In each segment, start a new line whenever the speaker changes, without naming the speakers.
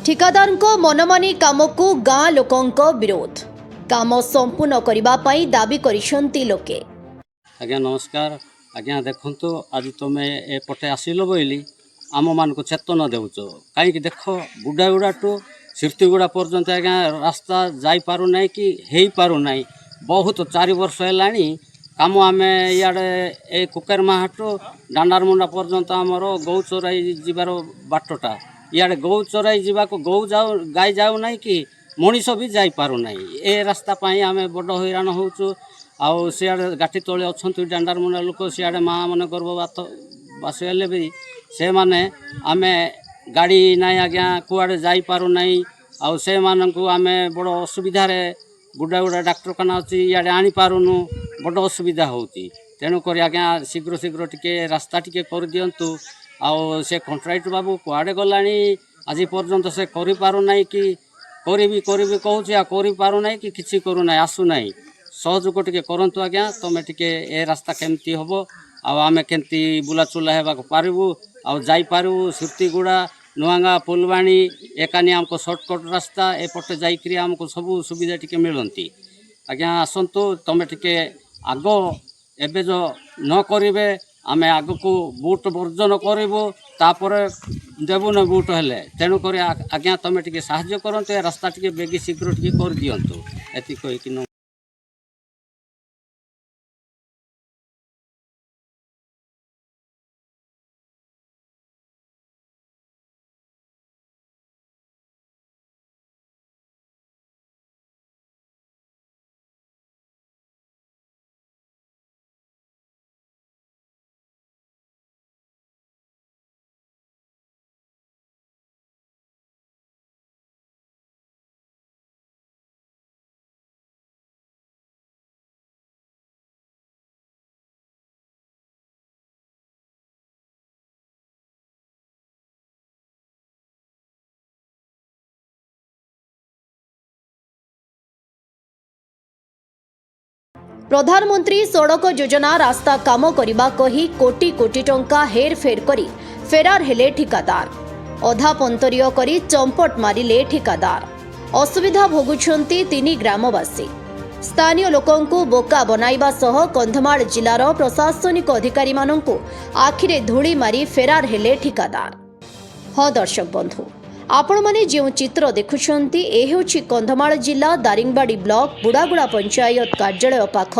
ठिकादार मनमानी काम को गाँ लोकों विरोध काम संपूर्ण करने दाबी करिसेंती लोके।
आज्ञा नमस्कार। आज्ञा देखु आज तुम एपटे आसिल बोली आम मान को चेतन देच कहीं देख बुढ़ागुड़ा टू सीर्तिगुड़ा पर्यंत आज्ञा रास्ता जापार ना कि हो पार ना बहुत 4 वर्ष है कम आम इे कुकेरमाहाटू डांडारमुंडा पर्यंत आमर गौ चराई जीवार बाटटा इे गौ चराई जावाक गौ जाऊ गाई जाऊ ना कि मनीष भी जापार ना ए रास्ता आम बड़ हैरान होचु। आउ सियाड़े गाठी तले अच्छा डांडारमुंडा लोक सियाड़े माँ मैंने गर्भपात बास हेले भी से माने आमे गाड़ी ना आज्ञा कुआड़े जापार ना आउ से मानू आम बड़ असुविधा बुढ़ा बुढ़ा डाक्तरखाना अच्छी इे आनीपारुनु बड़ असुविधा होती। तेणुक आज्ञा शीघ्र शीघ्र टिके रास्ता टिके कर दिंतु। आउ से कन्ट्राक्टर बाबू कुआड़े गलानी आज पर्यंत से करिपारुना कि करी कहूँ करिपारुना कि किसी करूना आसुना सहयोग टिके करंतु आज्ञा तुम टिके ए रास्ता केमती हम आमे केमती बुलाचुला होगा पारू आईपारू सुर्तीगुड़ा नुआंगा फुलवाणी एकानी आमको सर्टकट रास्ता एपटे जाकरी आमको सब सुविधा टिके मिलती। आज्ञा आसतु तुम टिके आग एबे जो न करेंगे आम आग को बुट वर्जन करूँ तापर देवु न बुट हेले तेणुक आज्ञा तुम टिके साहाय्य करंतु रास्ता टिके बेगी शीघ्र टिके कर दिंतु एति कहीकि।
प्रधानमंत्री सड़क योजना रास्ता काम करने कही कोटी कोटी टंका हेरफेर करी फेरार हेले ठिकादार अधा पंतरीय करी चंपट मारिले ठिकादार असुविधा भोगुछंती 3 ग्रामवासी स्थानीय लोकंकु बोका बनाइबा सह कंधमाल जिलार प्रशासनिक अधिकारी मानंकु आखिरे धूली मारी फेरार हेले ठिकादार। हाँ दर्शक बंधु आपण माने जो चित्र देखुछंती ए हेउछि कंधमाल जिला दारिंगबाड़ी ब्लॉक बुढ़ागुड़ा पंचायत कार्यालय पाख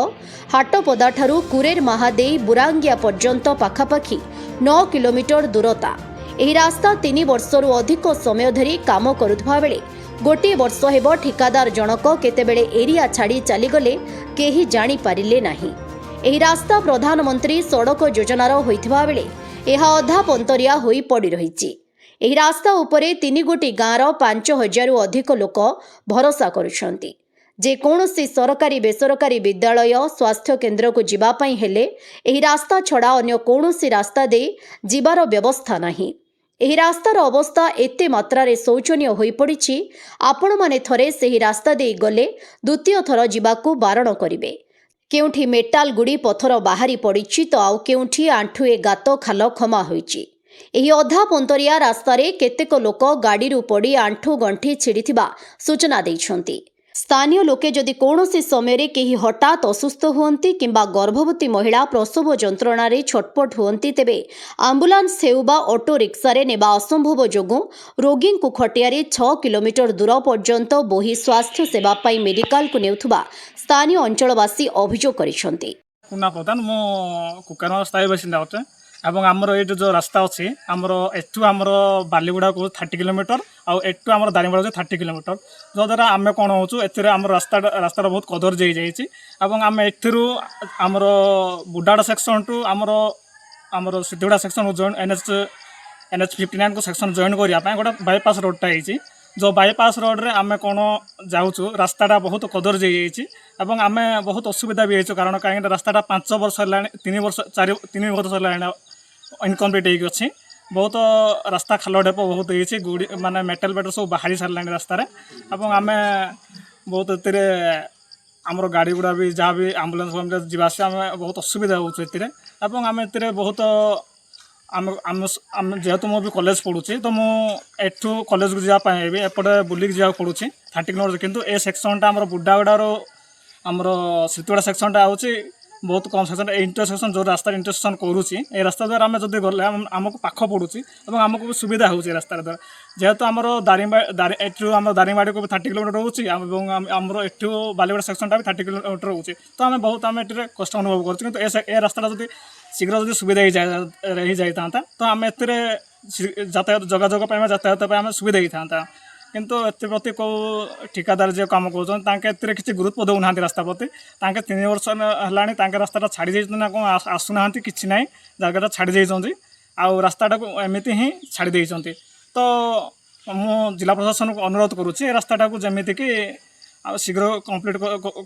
हाटपदा ठारू कुरेर महादेई बुरांगिया पर्यंत पाखापाखि 9 किलोमीटर दूरता। एही रास्ता 3 वर्षरू अधिक समय धरी काम करुथबा बेले गोटे वर्ष हेब ठिकादार जनक केतेबेले एरिया छाड़ी चलीगले केही जानी पारिले नाही। एही रास्ता प्रधानमंत्री सड़क योजनार होइथबा बेले एहा अधा पंतरिया होई पड़ी रहिछि। एही रास्ता उपरे 3 गोटी गाँवर 5000 अधिक लोक भरोसा करुछंती। जे कौनसी सरकारी बेसरकारी विद्यालय स्वास्थ्य केन्द्र को जीवापाई हेले एही रास्ता छड़ा अन्य कौनसी रास्ता दे जीवार व्यवस्था नाही। एही रास्तार अवस्था एते मात्रारे शोचनीय होई पड़िछि आपण माने थरे सेही रास्ता दे गले द्वितीय थर जीवाकू बारण करिवे। केउठी मेटाल गुड़ी पथर बाहरी पड़िछि तो आउ केउठी आंठुए गात खाल खमा होइछि। एही अधा पंतरिया रास्तारे केतेक लोक गाड़ी पड़ी आंठू गंठी छिड़िथिबा सूचना दैछंती। स्थानीय लोके जदि कौनसी समय केही हठात असुस्थ हुअंती किंबा गर्भवती महिला प्रसव जंत्रणारे छटपट हुअंती तेबे आंबुलांस हेउबा ऑटो रिक्सारे नेबा असंभव जोगु रोगी को खटियारे 6 किलोमीटर दूर पर्यंत बोही स्वास्थ्य सेवा पाई मेडिकल को नेउथुबा स्थानीय अंचलवासी अभियोग करिसंती।
पुना प्रधान मो कुकरमा स्थायी बासिंदा होते एवं आमर ये जो रास्ता अच्छी आमर एठू आमर बालीगुड़ा को 30 किलोमीटर आउ एठू आमर दारिंगबाड़ी 30 किलोमीटर जद्वारा आम कौन हो आम रास्ता बहुत कदर जाइए आम एथरू आमर बुढ़ाड़ा सेक्शन टू आमर आमर सिद्धगुड़ा सेक्शन जॉइन NH 59 को सेक्शन जॉइन करने गोटे बाईपास रोडटा होती जो बाईपास रोड रे आम कौन जाऊँ रास्ताटा बहुत कदर जाइए आम बहुत असुविधा भी हो कारण कहीं रास्ताटा 5 वर्ष है 3 वर्ष है इनकम्प्लीट होगी बहुत रास्ता खाल ढेप बहुत होती गुड़ी माने मेटल बेटर सब बाहरी सारे रास्तार आम बहुत आमर गाड़ी गुड़ा भी जहाँ भी आम्बुलांस जावास आम बहुत असुविधा होती आम बहुत ଆମେ ଯେହେତୁ ମୁଁ ବି କଲେଜ ପଢ଼ୁଛି ତ ମୁଁ ଏଠୁ କଲେଜକୁ ଯିବା ପାଇଁ ବି ଏପଟେ ବୁଲିକି ଯିବାକୁ ପଡ଼ୁଛି 30 କିଲୋମିଟର। କିନ୍ତୁ ଏ ସେକ୍ସନଟା ଆମର ବୁଡ଼ାଗୁଡ଼ାରୁ ଆମର ସିତୁଡ଼ା ସେକ୍ସନଟା ହେଉଛି ବହୁତ କମ୍ ସେକ୍ସନ। ଏ ଇଣ୍ଟରସେକ୍ସନ ଯେଉଁ ରାସ୍ତାରେ ଇଣ୍ଟରସେକ୍ସନ କରୁଛି ଏ ରାସ୍ତା ଦ୍ୱାରା ଆମେ ଯଦି ଗଲେ ଆମକୁ ପାଖ ପଡ଼ୁଛି ଏବଂ ଆମକୁ ବି ସୁବିଧା ହେଉଛି ଏ ରାସ୍ତା ଦ୍ୱାରା। ଯେହେତୁ ଆମର ଏଠୁ ଆମର ଦାରିଙ୍ଗବାଡ଼ିକୁ ବି 30 କିଲୋମିଟର ରହୁଛି ଏବଂ ଆମର ଏଠୁ ବାଲିଗୁଡ଼ା ସେକ୍ସନଟା ବି 30 କିଲୋମିଟର ରହୁଛି। ତ ଆମେ ବହୁତ ଏଠାରେ କଷ୍ଟ ଅନୁଭବ କରୁଛୁ। କିନ୍ତୁ ଏ ରାସ୍ତାଟା ଯଦି ଶୀଘ୍ର ଯଦି ସୁବିଧା ହେଇଯାଇଥାନ୍ତା ତ ଆମେ ଏଥିରେ ଯାତାୟାତ ଯୋଗାଯୋଗ ପାଇଁ ଯାତାୟାତ ପାଇଁ ଆମେ ସୁବିଧା ହେଇଥାନ୍ତା। କିନ୍ତୁ ଏଥିପ୍ରତି କେଉଁ ଠିକାଦାର ଯିଏ କାମ କରୁଛନ୍ତି ତାଙ୍କେ ଏଥିରେ କିଛି ଗୁରୁତ୍ୱ ଦେଉନାହାନ୍ତି ରାସ୍ତା ପ୍ରତି। ତାଙ୍କେ 3 ବର୍ଷ ହେଲାଣି ତାଙ୍କେ ରାସ୍ତାଟା ଛାଡ଼ି ଦେଇଛନ୍ତି ନା କ'ଣ ଆସୁନାହାନ୍ତି, କିଛି ନାହିଁ, ଜାଗାଟା ଛାଡ଼ି ଦେଇଛନ୍ତି ଆଉ ରାସ୍ତାଟାକୁ ଏମିତି ହିଁ ଛାଡ଼ି ଦେଇଛନ୍ତି। ତ ମୁଁ ଜିଲ୍ଲା ପ୍ରଶାସନକୁ ଅନୁରୋଧ କରୁଛି ଏ ରାସ୍ତାଟାକୁ ଯେମିତିକି ଆଉ ଶୀଘ୍ର କମ୍ପ୍ଲିଟ୍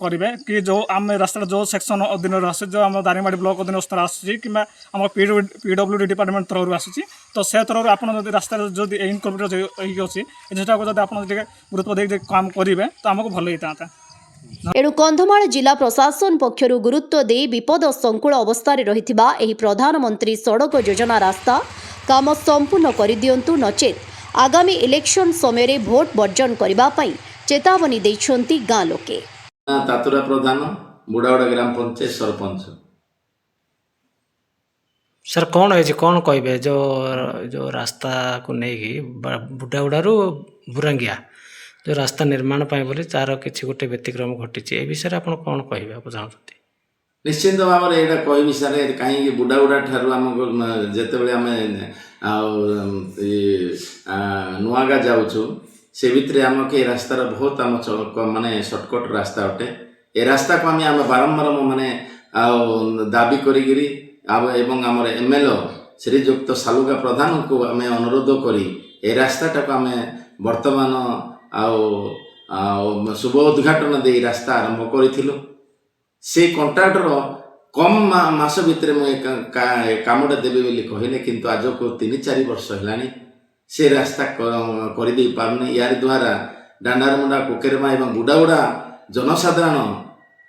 କରିବେ କି ଯେଉଁ ଆମେ ରାସ୍ତାଟା ଯେଉଁ ସେକ୍ସନ ଅଧୀନରେ ଆସୁଛି, ଯେଉଁ ଆମ ଦାରିଙ୍ଗବାଡ଼ି ବ୍ଲକ ଅଧୀନସ୍ଥରେ ଆସୁଛି କିମ୍ବା ଆମ PWD ଡିପାର୍ଟମେଣ୍ଟ ଥ୍ରୋରୁ ଆସୁଛି, ତ ସେ ଥ୍ରୋରୁ ଆପଣ ଯଦି ରାସ୍ତାରେ ଯଦି ଇନକମ୍ପ୍ଲିଟ୍ ହେଇକି ଅଛି ଏ ଜିନିଷଟାକୁ ଯଦି ଆପଣ ଟିକେ ଗୁରୁତ୍ୱ ଦେଇକି କାମ କରିବେ ତ ଆମକୁ ଭଲ ହେଇଥାନ୍ତା।
ଏଣୁ କନ୍ଧମାଳ ଜିଲ୍ଲା ପ୍ରଶାସନ ପକ୍ଷରୁ ଗୁରୁତ୍ୱ ଦେଇ ବିପଦ ସଂକୁଳ ଅବସ୍ଥାରେ ରହିଥିବା ଏହି ପ୍ରଧାନମନ୍ତ୍ରୀ ସଡ଼କ ଯୋଜନା ରାସ୍ତା କାମ ସମ୍ପୂର୍ଣ୍ଣ କରିଦିଅନ୍ତୁ, ନଚେତ୍ ଆଗାମୀ ଇଲେକ୍ସନ ସମୟରେ ଭୋଟ ବର୍ଜନ କରିବା ପାଇଁ ଚେତାବନୀ ଦେଇଛନ୍ତି ଗାଁ ଲୋକେ।
ତାତୁରା ପ୍ରଧାନ, ବୁଢ଼ାଗୁଡ଼ା ଗ୍ରାମ ପଞ୍ଚାୟତ ସରପଞ୍ଚ।
ସାର୍ କ'ଣ ହେଇଛି କ'ଣ କହିବେ ଯେଉଁ ରାସ୍ତାକୁ ନେଇକି ବୁଢ଼ାଗୁଡ଼ାରୁ ବୁରାଙ୍ଗିଆ ଯେଉଁ ରାସ୍ତା ନିର୍ମାଣ ପାଇଁ ବୋଲି ତାର କିଛି ଗୋଟେ ବ୍ୟତିକ୍ରମ ଘଟିଛି, ଏ ବିଷୟରେ ଆପଣ କ'ଣ କହିବାକୁ ଚାହୁଁଛନ୍ତି?
ନିଶ୍ଚିନ୍ତ ଭାବରେ ଏଇଟା କହିବି ସାର୍। କାହିଁକି ବୁଢ଼ାଗୁଡ଼ା ଠାରୁ ଆମକୁ ଯେତେବେଳେ ଆମେ ଆଉ ନୂଆଗାଁ ଯାଉଛୁ ସେ ଭିତରେ ଆମକୁ ଏ ରାସ୍ତାର ବହୁତ ମାନେ ସର୍ଟକଟ୍ ରାସ୍ତା ଅଟେ। ଏ ରାସ୍ତାକୁ ଆମେ ବାରମ୍ବାର ମାନେ ଆଉ ଦାବି କରିକିରି ଏବଂ ଆମର MLO ଶ୍ରୀଯୁକ୍ତ ସାଲୁଗା ପ୍ରଧାନଙ୍କୁ ଆମେ ଅନୁରୋଧ କରି ଏ ରାସ୍ତାଟାକୁ ଆମେ ବର୍ତ୍ତମାନ ଆଉ ଶୁଭ ଉଦ୍ଘାଟନ ଦେଇ ରାସ୍ତା ଆରମ୍ଭ କରିଥିଲୁ। ସେ କଣ୍ଟ୍ରାକ୍ଟର କମ୍ ମାସ ଭିତରେ ମୁଁ କାମଟା ଦେବି ବୋଲି କହିଲେ, କିନ୍ତୁ ଆଜକୁ 3-4 ବର୍ଷ ହେଲାଣି ସେ ରାସ୍ତା କରିଦେଇ ପାରୁନି। ୟାର ଦ୍ୱାରା ଡାଣ୍ଡାରମୁଣ୍ଡା, କୁକେରମା ଏବଂ ବୁଢ଼ାଗୁଡ଼ା ଜନସାଧାରଣ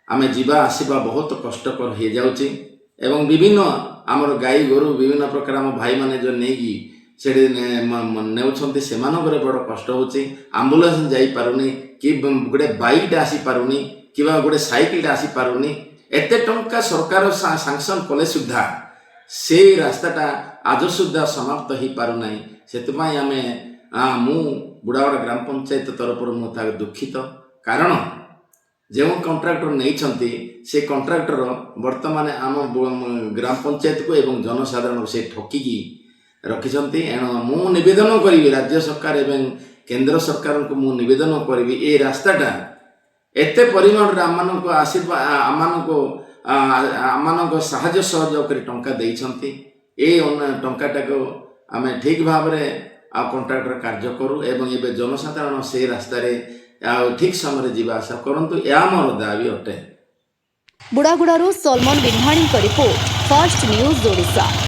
ଆମେ ଯିବା ଆସିବା ବହୁତ କଷ୍ଟକର ହେଇଯାଉଛି ଏବଂ ବିଭିନ୍ନ ଆମର ଗାଈ ଗୋରୁ ବିଭିନ୍ନ ପ୍ରକାର ଆମ ଭାଇମାନେ ଯେଉଁ ନେଇକି ସେଠି ନେଉଛନ୍ତି ସେମାନଙ୍କର ବଡ଼ କଷ୍ଟ ହେଉଛି। ଆମ୍ବୁଲାନ୍ସ ଯାଇପାରୁନି କି ଗୋଟେ ବାଇକ୍ଟା ଆସିପାରୁନି କିମ୍ବା ଗୋଟେ ସାଇକେଲଟା ଆସିପାରୁନି। ଏତେ ଟଙ୍କା ସରକାର ସାଂସନ୍ କଲେ ସୁଦ୍ଧା ସେଇ ରାସ୍ତାଟା ଆଜ ସୁଦ୍ଧା ସମାପ୍ତ ହେଇପାରୁନାହିଁ। ସେଥିପାଇଁ ମୁଁ ବୁଢ଼ାଗୁଡ଼ା ଗ୍ରାମ ପଞ୍ଚାୟତ ତରଫରୁ ମୁଁ ତାକୁ ଦୁଃଖିତ। କାରଣ ଯେଉଁ କଣ୍ଟ୍ରାକ୍ଟର ନେଇଛନ୍ତି ସେ କଣ୍ଟ୍ରାକ୍ଟର ବର୍ତ୍ତମାନ ଆମ ଗ୍ରାମ ପଞ୍ଚାୟତକୁ ଏବଂ ଜନସାଧାରଣକୁ ସେ ଠକିକି ରଖିଛନ୍ତି। ଏଣୁ ମୁଁ ନିବେଦନ କରିବି ରାଜ୍ୟ ସରକାର ଏବଂ କେନ୍ଦ୍ର ସରକାରଙ୍କୁ ମୁଁ ନିବେଦନ କରିବି ଏ ରାସ୍ତାଟା ଏତେ ପରିମାଣରେ ଆମମାନଙ୍କୁ ସାହାଯ୍ୟ ସହଯୋଗ କରି ଟଙ୍କା ଦେଇଛନ୍ତି, ଏ ଟଙ୍କାଟାକୁ ଆମେ ଠିକ୍ ଭାବରେ ଆଉ କଣ୍ଟ୍ରାକ୍ଟର କାର୍ଯ୍ୟ କରୁ ଏବଂ ଏବେ ଜନସାଧାରଣ ସେଇ ରାସ୍ତାରେ ଆଉ ଠିକ୍ ସମୟରେ ଯିବା ଆସିବା କରନ୍ତୁ, ଏହା ମୋର ଦାବି ଅଟେ।
ବୁଢ଼ାଗୁଡ଼ାରୁ ସଲମନ ବିନ୍ଧାଣୀଙ୍କ ରିପୋର୍ଟ, ଫାଷ୍ଟ ନ୍ୟୁଜ୍ ଓଡ଼ିଶା।